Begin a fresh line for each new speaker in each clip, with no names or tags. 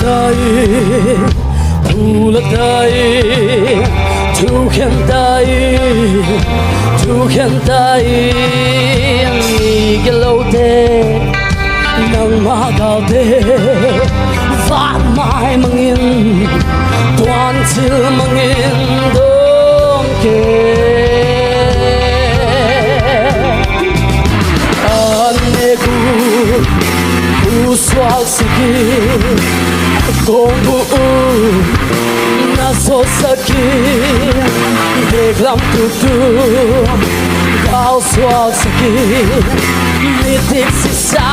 다이 불렀다이 두캔다이 이게 로데 nang magaw de phát mai mangin toàn chill mangin dong ke aneku uswal siki gombu na so saki deklam tutu kau swal saki mitik sisa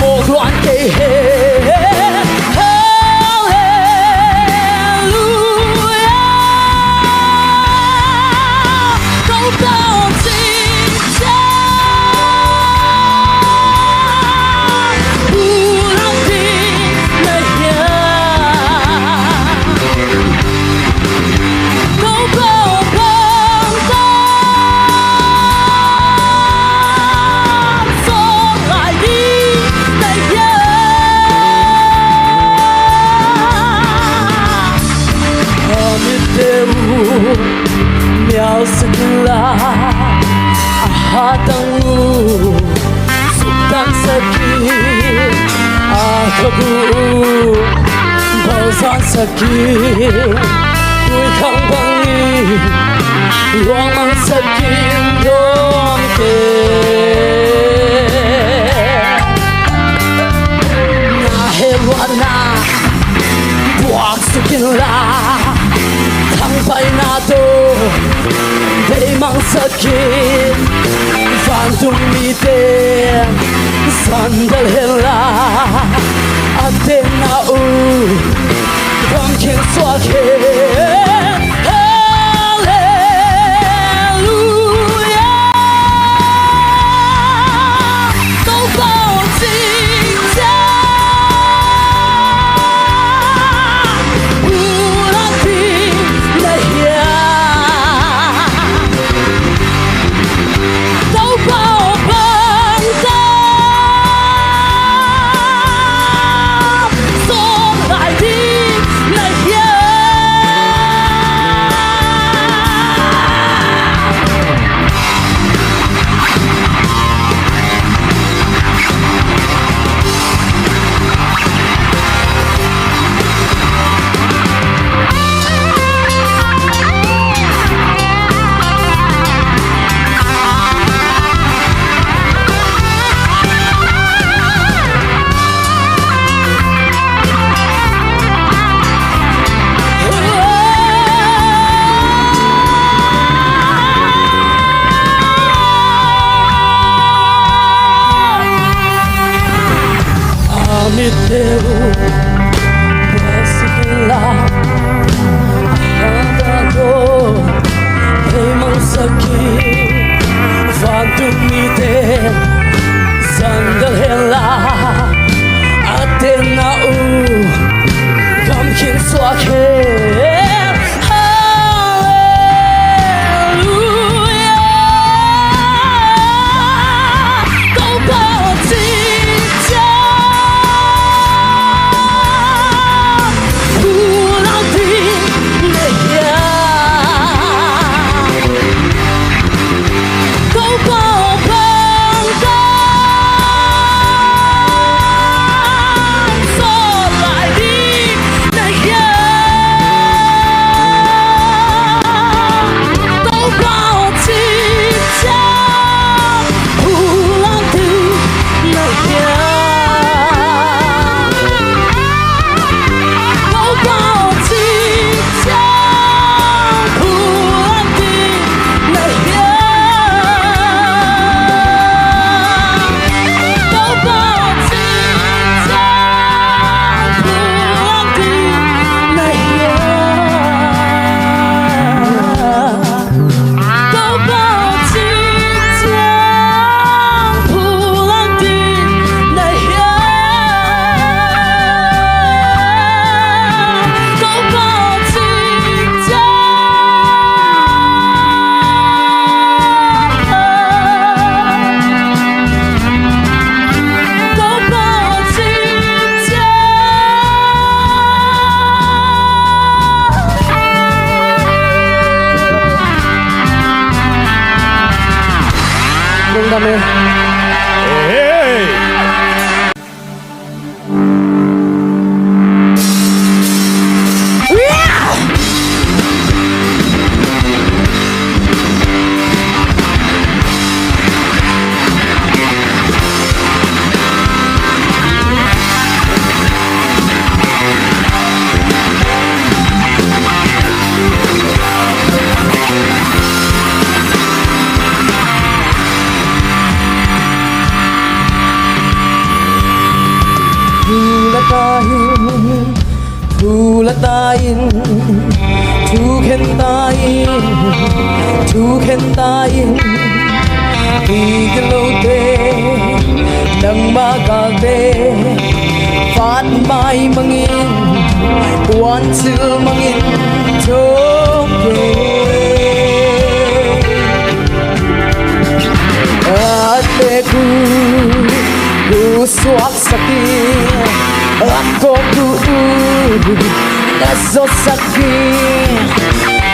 một loạn cây hề câu câu xin cha bulan di naya câu câu bang ta sống lại đi miao segala hatamu sultan sakit aku bazan sakit kui khang bangi luang mang sakit dong ke na hewana buak sakin la bay nato để mang sakit phantom mite sandal hela atena u dam ken swake Teu segala andando memang sakit phantom mite sandal hela atena u kamkin swake thu là tay thu khen tay vì cái lâu tê nâng ba cà tê phát mai mang in quan chưa mang in trông về ate ku suak sakit ako ku naso sakit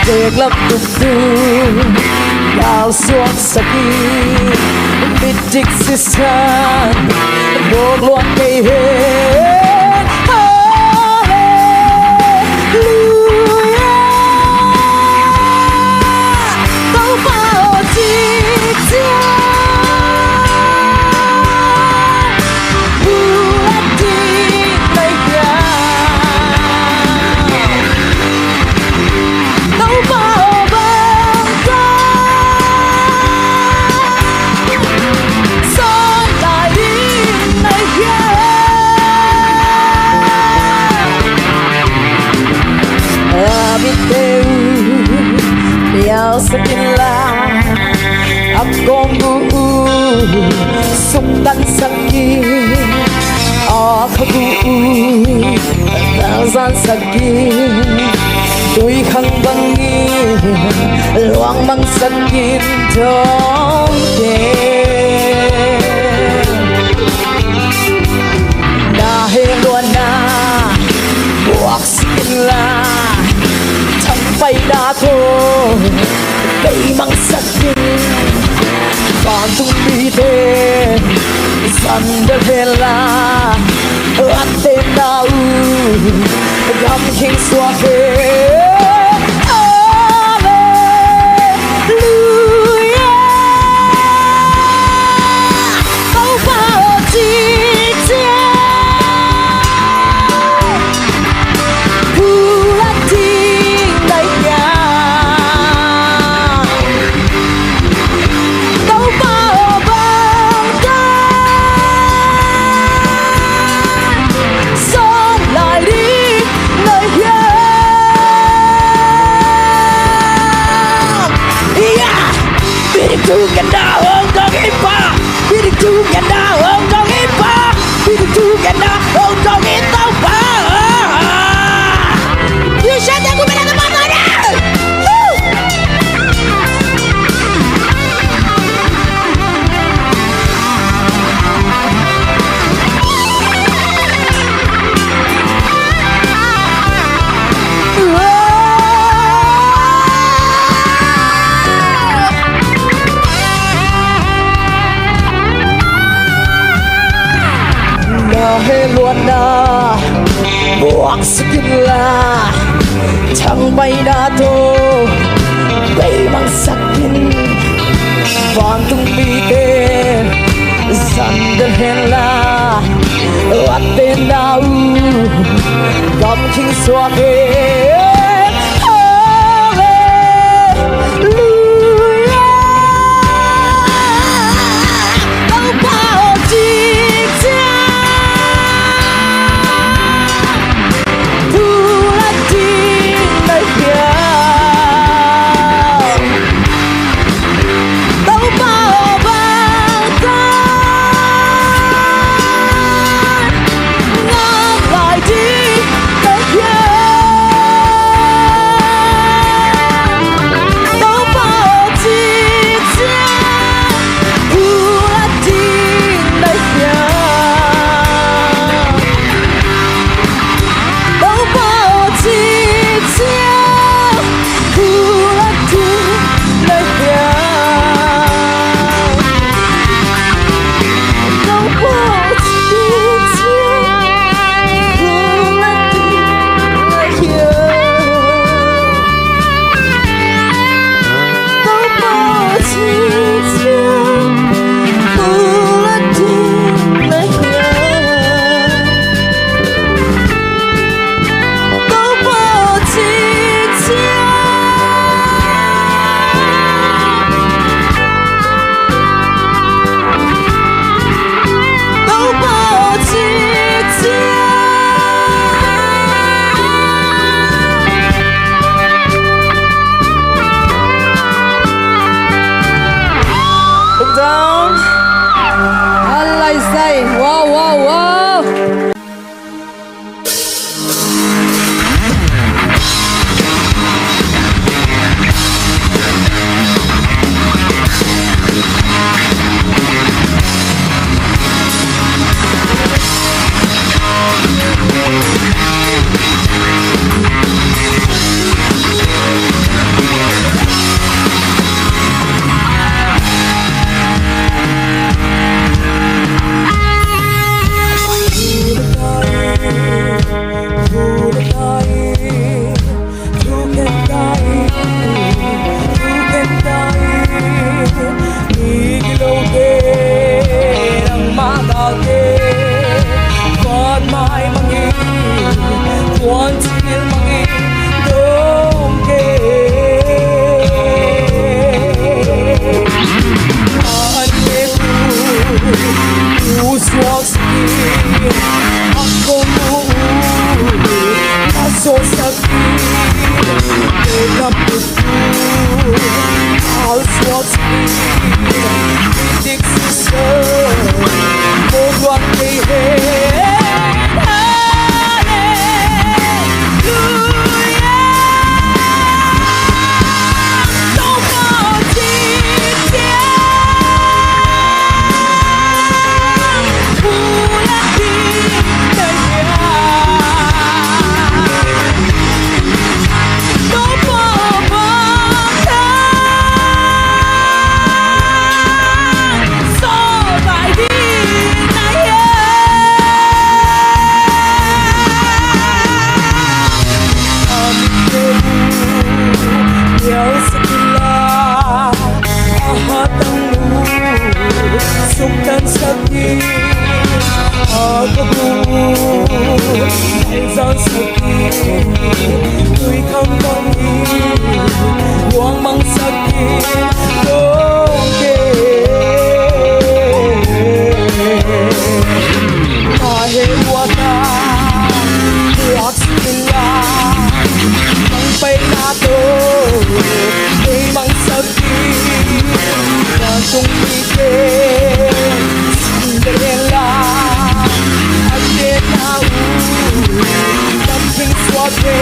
teglap tu kau suak sakit bidik sisan bog luat kay Sakinlah akong suktan sakit ako tazan sakit tuy khang bangin luang mang sakit trong đêm dahil na buwak sakinlah sampai dato kay mang sakit Pantung bitin Sandalhela At tinaw Gamking swake tu ganda hong dong ipa Bidi tu ganda hong dong ipa Bidi tu ganda hong dong ipa You shut the woman at the bottom luôn na buộc sakinlah chẳng bay đã tô bay mang sakin Pantung bitin Sandalhela At tinaw Gamking swake still mangindongke Uswag sakit Ako muuwi Kaso sakit Pinapit ko Uswag sakit Pitik susah Huwag kayo Suktan sakit Agabu Isang sakit Tuy kang mangin Huwag mang sakit Dongke Kahit wala Huwag sila Mang painato Di mang sakit Kantong bigay Cinderella At tinaw Damping suabe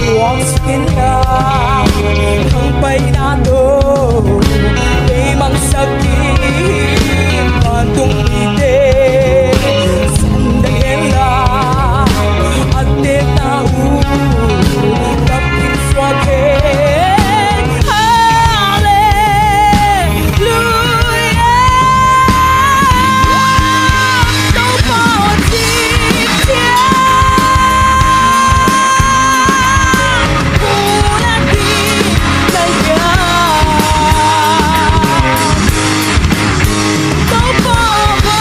Huwag sila Ang painato Di mang sakit Kantong ide Sandagela At tinaw Damping suabe Bye.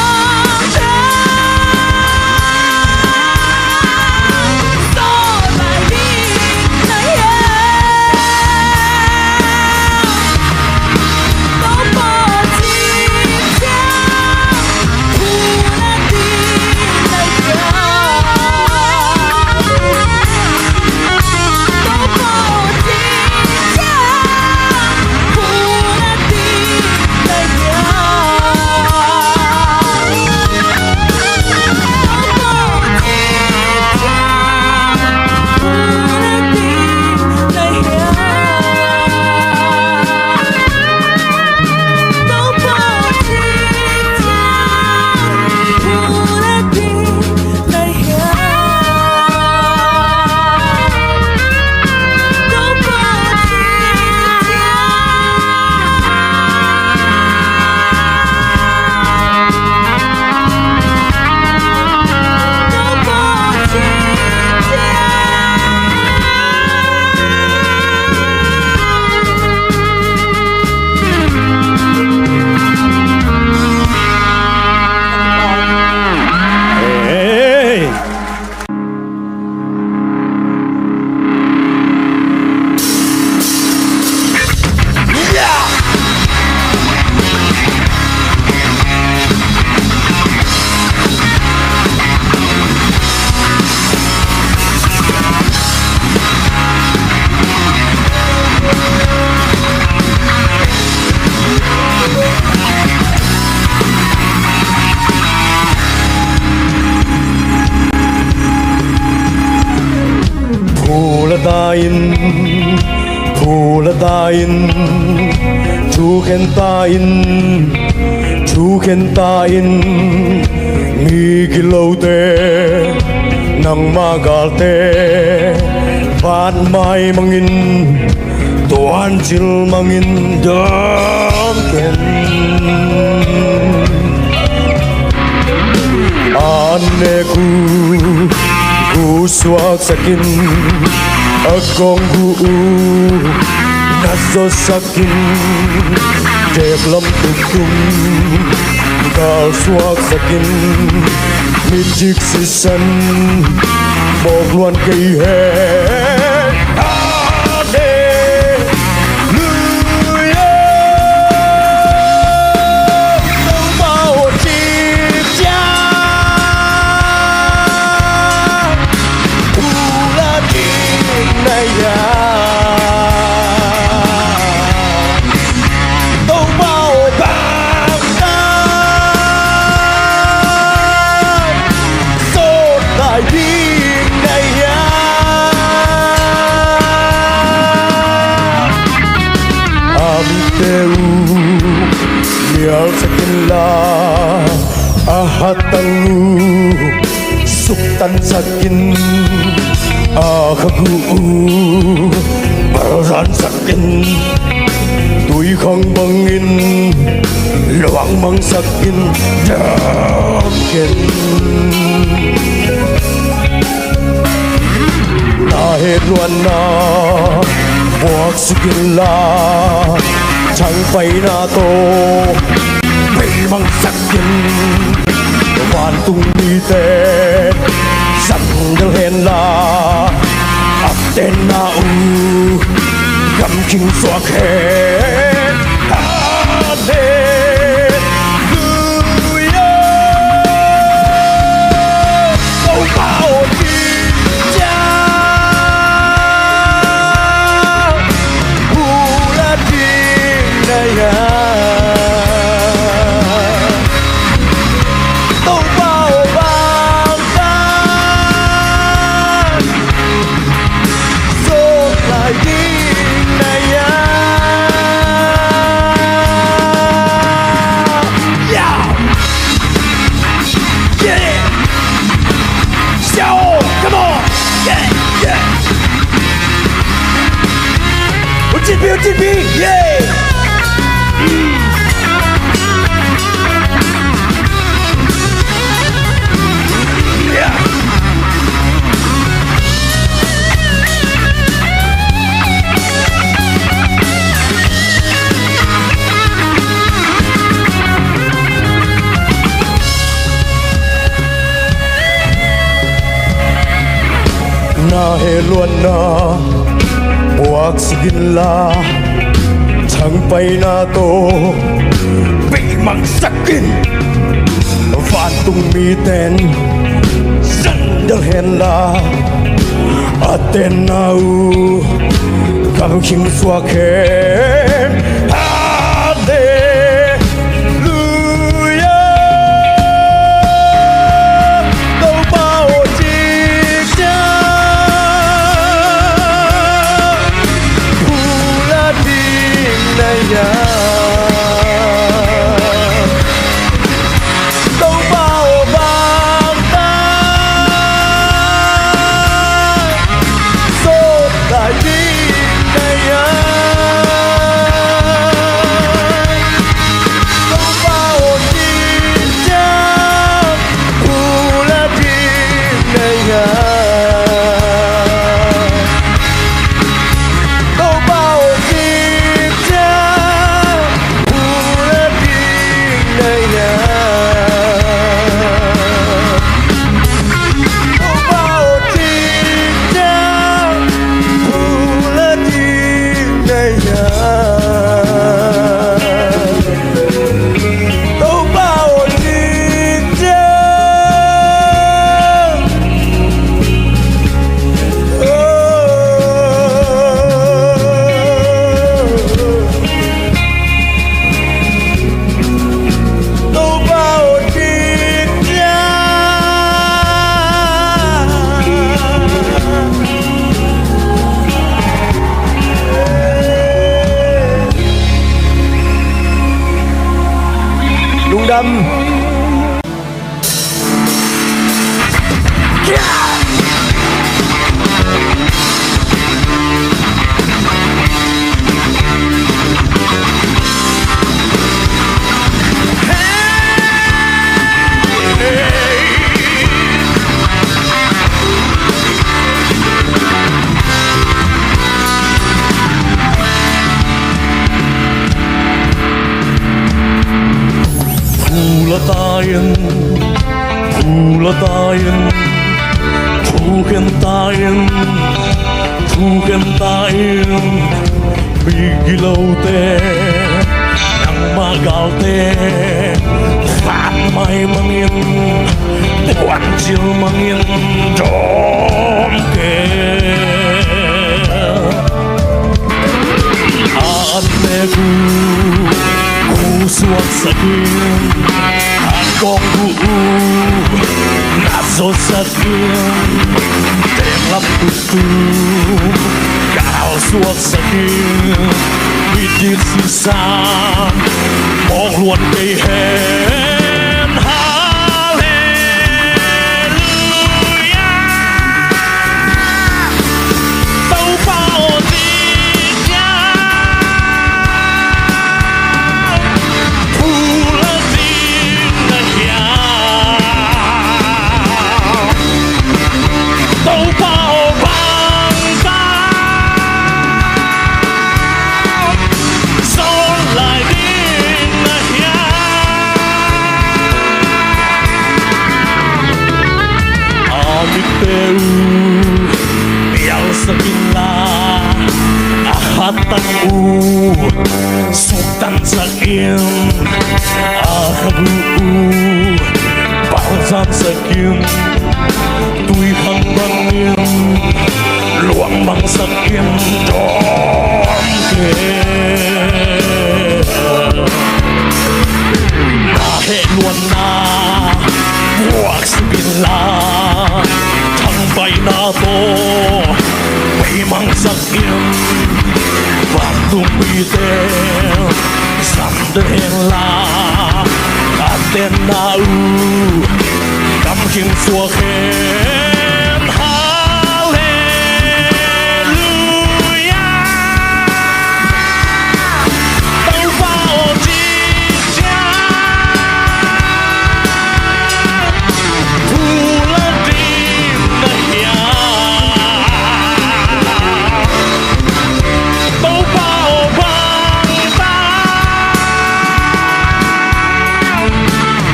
tayin, pula tayin, chuken tayin, chuken tayin, migilote, nang magalte, pat mai mangin, tuan chil mangin, damken. Aneku swag sakin akong naso sakin Deblam tukum kal swag sakin Mijik sisan Mogluan kay he Mial sakin la ahatalu suktan sakin akagu baran sakin tui khang bangin luang mang sakin damken na heruan na buak sakin la chẳng phải na to bị bằng sắc kim hoàn tung đi tê sắc del hen la ấp tên na u cầm kinh xoa khe
OTP, yeah!
Na he luan na buak sigin la chẳng bay na to bị mang sakin van tung mi ten dân del hen la aten nau kam king swa khen kukantain Biglaw te Nang magal te Fat may mangin Wansil mangin Dom ke Ate ku suat sakin Akong ku Naso sakin Telap putu Kau suat sakin Bidit sisan Mong luan kay hen Hallelujah Tau bao tin nhau Thu lơ tin na nhau Tau bao bằng tao Sống lại tin na nhau Amik teu Yang sakila Ahatan Sultan sakin Ahabu Balsam sakin Tui hang bangin Luang bang sakin Dom ke Nahe luan na Buak sabila Thang bay na to May mang sakin Bandung biten Sandahin la Aten na Kam kim sua khen Hallelujah Tau bao tin nhau Thu lơ tin na nhau Tau bao bằng tao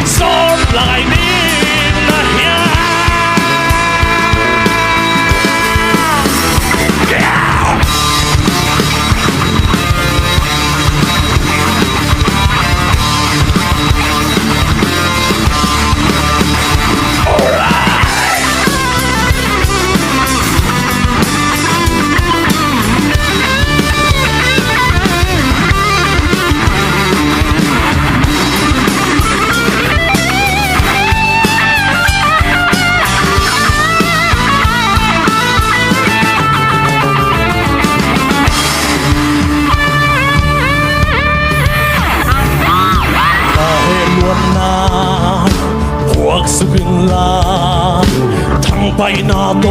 Xót lại tin na nhau Huwag sabihin lang Thang bay na to